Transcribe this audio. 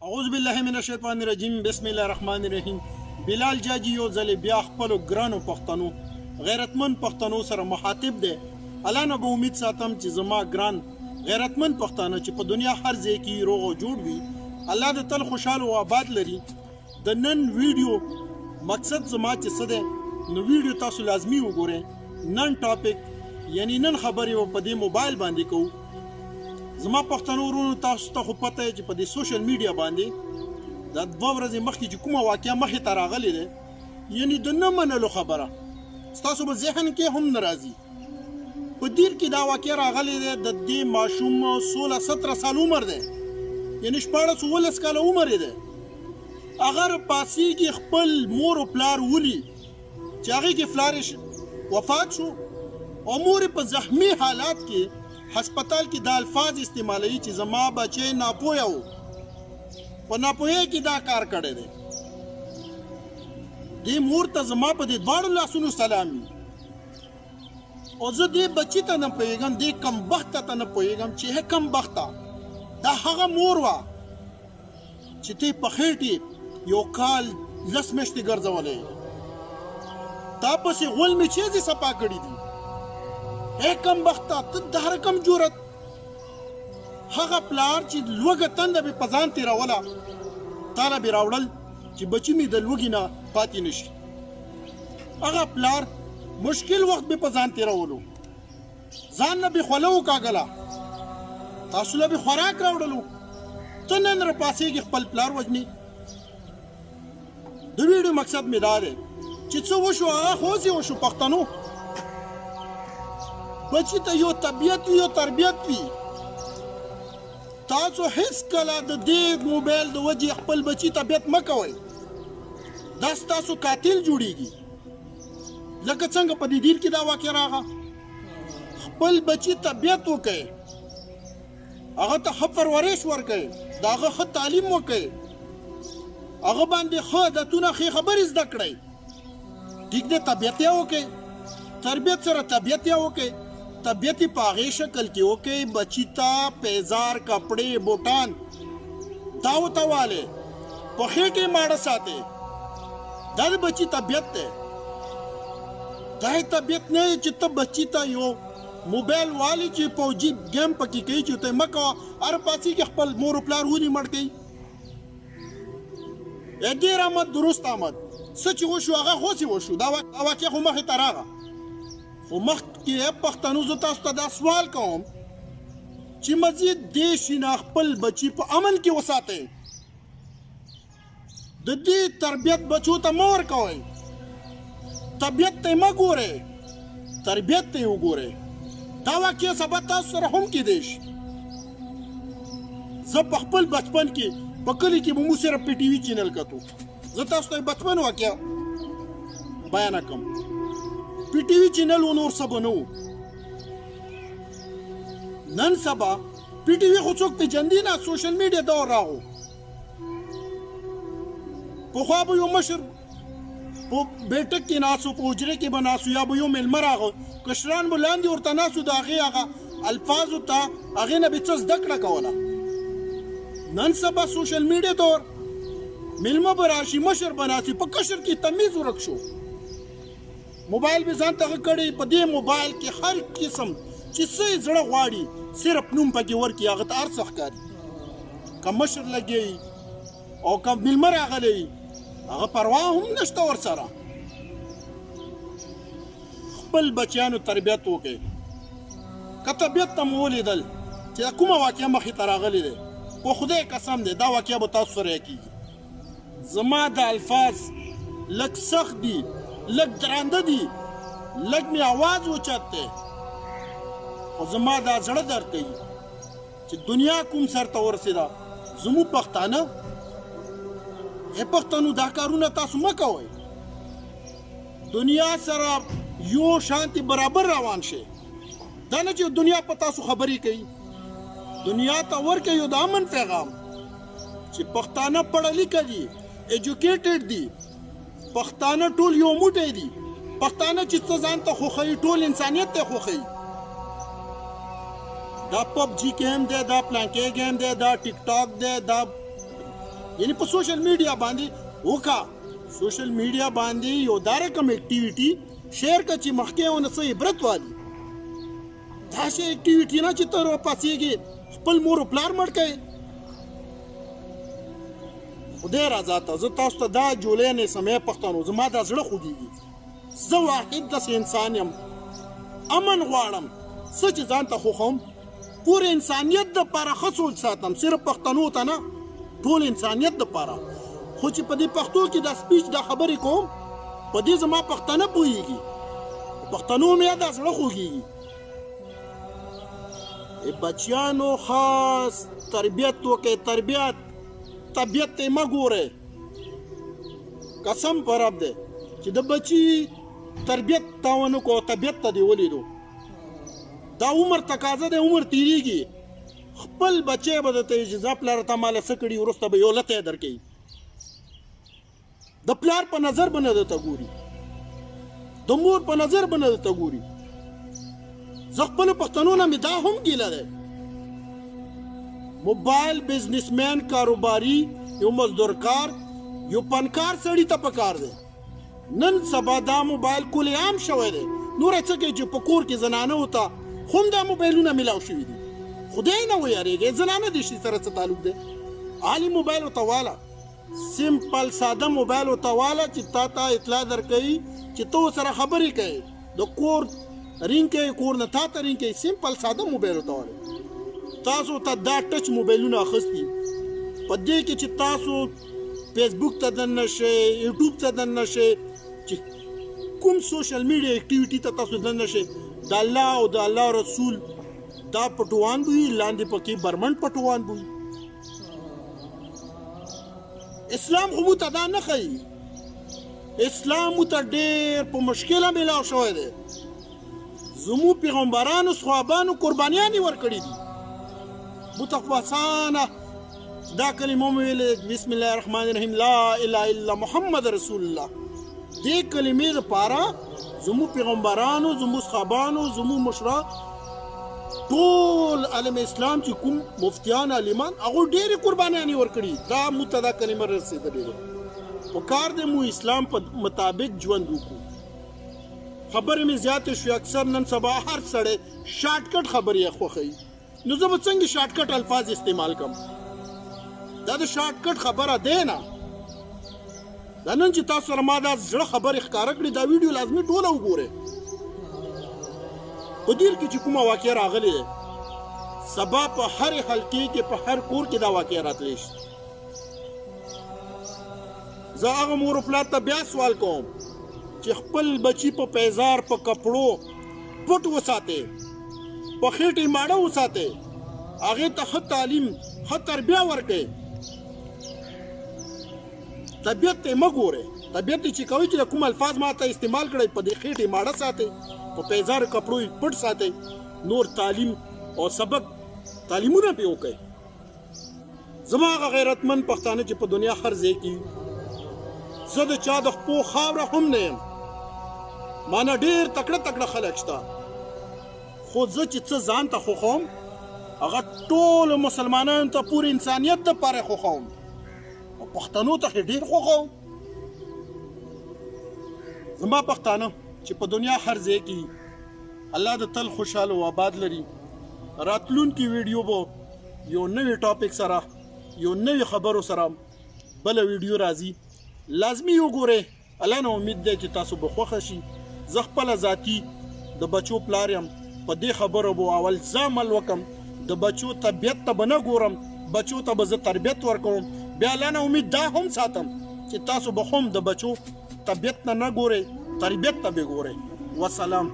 اعوذ بالله من الشیطان الرجیم بسم الله الرحمن الرحیم. بلال جاجی یو ځل بیا خپلو ګرانو پښتنو غیرتمن پښتنو سره مخاطب دی. الله نه به امید ساتم چې زما ګران غیرتمن پښتانه چې په دنیا هر ځای کې روغ او جوړ وي، الله دې تل خوشحاله او آباد لري. د نن ویډیو مقصد زما چې څه دی نو ویډیو تاسو لازمي وګورئ. نن ټاپک یعنی نن خبرې په دې موبایل باندې کوو. زما پښتنو ورونو تاسو ته خو پته چې په دې سوشل میډیا باندې دا 2 ورځې مخکې چې کومه واقعه مخې ته راغلې ده، یعنی د نه منلو خبره ستاسو په ذهن کې هم نه راځي. په دیر کې دا واقعه راغلې ده، د دې ماشوم 16-17 سال عمر دی، یعنی 14-15 کاله عمر دی. اگر پاسیږي خپل مور او پلار ولي چې هغې کې پلار وفات شو او مور په زخمی حالات کې هسپتال کې دا الفاظ استعمالوي چې زما بچی ناپوهه و، په ناپوهۍ کې دا کار کړی دی. دې مور ته زما په دې دواړو لاسونو سلام وي. او زه دې بچي ته نه پوهېږم، دې کمبخته ته نه پوهېږم چې هې کمبخته دا هغه مور وه چې ته په خېټې یو کال 10 میاشتې ګرځولی، تا پسې غول مې چیزې صفا کړي دي. اے کم بخته ته د هر کم جرت هغه پلار چې لوږه تنده به په ځان تېروله تاله به راوړل چې بچي مې د لوږې نه پاتې نه شي. هغه پلار مشکل وخت به په ځان تېرولو، ځان نه به خوله وکاږله، تاسو له به خوراک راوړلو، ته نن راپاڅېږي خپل پلار وژنې. د ویډیو مقصد مې دا دی چې څه وشو هغه خو اوس یې وشو. پښتنو بچی ته یو طبیعت وي، یو تربیت وي. تاسو هیڅ کله د دې موبایل د وجې خپل بچی طبیعت مه کوئ، دا ستاسو قاتل جوړیږي. لکه څنګه په دې دیر کې دا واقع راغه. خپل بچی طبیعت وکئ، هغه ته ښه پرورش ورکئ، د هغه ښه تعلیم وکئ، هغه باندې ښه عادتونه ښې خبرې زده کړئ. ټیک دی، طبیعت یې وکئ، تربیت سره طبیعت یې وکئ. طبیعت یې په هغې شکل کې وکئ بچي ته پیزار کپړې بوټان دا ورته والئ، په خېټې یې ماړه ساتئ. دا د بچي طبیعت دی. دا یې طبیعت نه دی چې ته بچي ته یو موبایل والي چې فوجي ګیم پکې کوي چې ته یې مه کوه، هر پاسېږي خپل مور و پلار ولي مړ کوي. ډېر آمد درست آمد، څه چې وشو هغه خو اوس یې وشو. دا واقعه خو مخې ته راغه. خو مخکې پښتنو زه تاسو ته دا سوال کوم چې مزید دې شي نه خپل بچي په امن کې وساتئ. د دې تربیت بچو ته مه ورکوئ، طبیعت ته یې مه ګورئ، تربیت ته یې وګورئ. دا واقعه سبا تاسو سره هم کیدی شي. زه په خپل بچپن کې په کلي کې به مو صرف په ټي وي چینل کتو. زه تاسو ته بچپن واقعه بیانه کوم. پی ټي وي چینل و نور څه به نه و. نن سبا پی ټي وي خو څوک پېژندي نه، سوشل میډیا دور راغو. پخوا به یو مشر په بیټک کې ناست و، په حجرې کې به ناست و، یا به یو میلمه راغه، کشران به لاندې ورته ناست و، د هغې هغه الفاظو ته هغې نه به څه زده کړه کوله. نن سبا سوشل میډیا دور، میلمه به راشي، مشر به ناست وي، په کشر کې تمیز ورک شو. موبایل به ځان ته کړی، په دې موبایل کې هر قسم چې څه یې زړه غواړي صرف نوم پکې ورکړي، هغه ته هر څه ښکاري. که مشر لګي او که میلمه راغلی هغه پروا هم نشته ورسره. خپل بچیانو تربیت وکړئ. که طبیعت ته مو ولیدل چې کومه واقعه مخې ته راغلې دی، په خدای قسم دی دا واقعه به تاسو سره کېږي. زما د الفاظ لږ سخت دي، لږ درانده دي، لږ مې آواز اوچت دی، خو زما دا زړه درد کوي چې دنیا کوم سر ته ورسېده. زموږ پښتانه پښتنو دا کارونه تاسو مه کوئ. دنیا سره یو شانتي برابر روان شئ. دا نه چې دنیا په تاسو خبرې کوي. دنیا ته ورکوي یو د امن پیغام چې پښتانه پړه لیکه دي، ایجوکیټډ دي، پښتانه ټول یو موټی دي، پښتانه چې څه ځان ته خوښوي ټول انسانیت ته خوښوي. دا پب جی گیم دی، دا پلانکې گیم دی، دا ټیک ټاک دی، دا یعنی په سوشل میډیا باندې وکا سوشل میډیا باندې یو دا رقم اکټیویټي شیر کا چې مخکې ونه څه عبرت والي دا شی اکټیویټي نه چې تر پاسېږي خپل مور او پلار مړ کړي خدای راځه ته زه تاسو ته دا جولای نه سمې پښتنو زما دا زړه خوږېږي زه واحد داسې انسان یم امن غواړم څه چې ځان ته خوښوم پور انسانیت دپاره ښه سوچ ساتم صرف پښتنو ته نه ټول انسانیت دپاره خو چې په دې پښتو کې دا سپیچ دا خبرې کوم په دې زما پښتانه پوهېږي پښتنو مې دا زړه خوږېږي بچیانو خاص تربیت وکړئ تربیت طبیعت ته مه ګورئ قسم په رب دی چې د بچي تربیت تا ونه کو طبیعت ته دې ولیدو دا عمر تقاضا دی عمر تیریږي خپل بچی به درته اجازه پلار ته ماله څه کړي وروسته به یو لته یې درکوي د پلار په نظر به نه درته ګوري د مور په نظر به نه درته ګوري زه خپلو پښتنو نه مې دا هم ګیله دی موبایل بزنسمین کاروباري یو مزدورکار یو پنکار سړي ته پکار دی نن سبا دا موبایل کلی عام شوی دی نور څه کوي چې په کور کې زنانه وته هم دا موبایلونه میلاو شوي دي خدای نه ویریږي زنانه د شي سره څه تعلق دی عالي موبایل ورته واله سمپل ساده موبایل ورته واله چې تا ته اطلاع درکوي چې ته ورسره خبرې کوې د کور رینګ کوي کور نه تا ته رینګ کوي سمپل ساده موبایل ورته واله تاسو ته دا ټچ موبایلونه اخیستي په دې کې چې تاسو فیسبوک ته دننه شئ یوټیوب ته دننه شئ چې کوم سوشل میډیا اکټیویټي ته تاسو دننه شئ د الله او د الله رسول دا پټوان بوي لاندې پکې برمن پټوان بوي اسلام خو مو ته دا نه ښیي اسلام مو ته ډېر په مشکله میلاو شوی دی زموږ پیغمبرانو صحابانو قربانیانې ورکړي دي متخواسانه دا کلمه مو ویلې بسم الله الرحمن الرحیم لا اله الا محمد رسول الله دې کلمې لپاره زموږ پیغمبرانو زموږ صحابانو زموږ مشران ټول عالم اسلام چې کوم مفتیان عالمان هغه ډېرې قربانیانې ورکړي دا مو ته دا کلمه رسېدلې ده پکار دی مو اسلام په مطابق ژوند وکړو خبرې مې زیاتې شوې اکثر نن سبا هر سړی شارټ کټ خبرې یې خوښوي نو زه به څنګه شارټ کټ الفاظ استعمال کړم دا د شارټ کټ خبره دی نه دا نن چې تاسو سره ما دا زړه خبرې ښکاره کړې دا ویډیو لازمي ټوله وګورئ په دیر کې چې کومه واقعه راغلې ده سبا په هر حلقې کې په هر کور کې دا واقعه راتلی شي زه هغه مور و پلار ته بیا سوال کوم چې خپل بچي په پیزار په کپړو پټ وساتئ په خېټې ماړه وساتئ هغې ته ښه تعلیم ښه تربیه ورکړئ طبیعت ته مه ګورئ طبیعت چې کوئ چې کوم الفاظ ما ته استعمال کړئ په دې خېټې ماړه ساتئ په پیزار کپړو یې پټ ساتئ نور تعلیم او سبق تعلیمونه پې وکئ زما هغه غیرتمند پښتانه چې په دنیا هر ځای کې زه د چا د خپو خاوره هم نه یم مانه ډېر تکړه تکړه خلک شته خو زه چې څه ځان ته خوښوم هغه ټولو مسلمانانو ته پورې انسانیت دپاره خوښوم او پښتنو ته ډېر خوښوم زما پښتانه چې په دنیا هر ځای کې الله د تل خوشحاله او آباد لري راتلونکي ویډیو به یو نوی ټاپک سره یو نوی خبرو سره بله ویډیو راځي لازمي وګورئ الله نه امید دی چې تاسو به خوښه شي زه خپله ذاتي د بچو پلار یم په دې خبرو به اول زه عمل وکړم د بچو طبیعت ته به نه ګورم بچو ته به زه تربیت ورکوم بیا الله نه امید دا هم ساتم چې تاسو به هم د بچو طبیعت نه ګورئ تربیت ته به ګورئ وسلام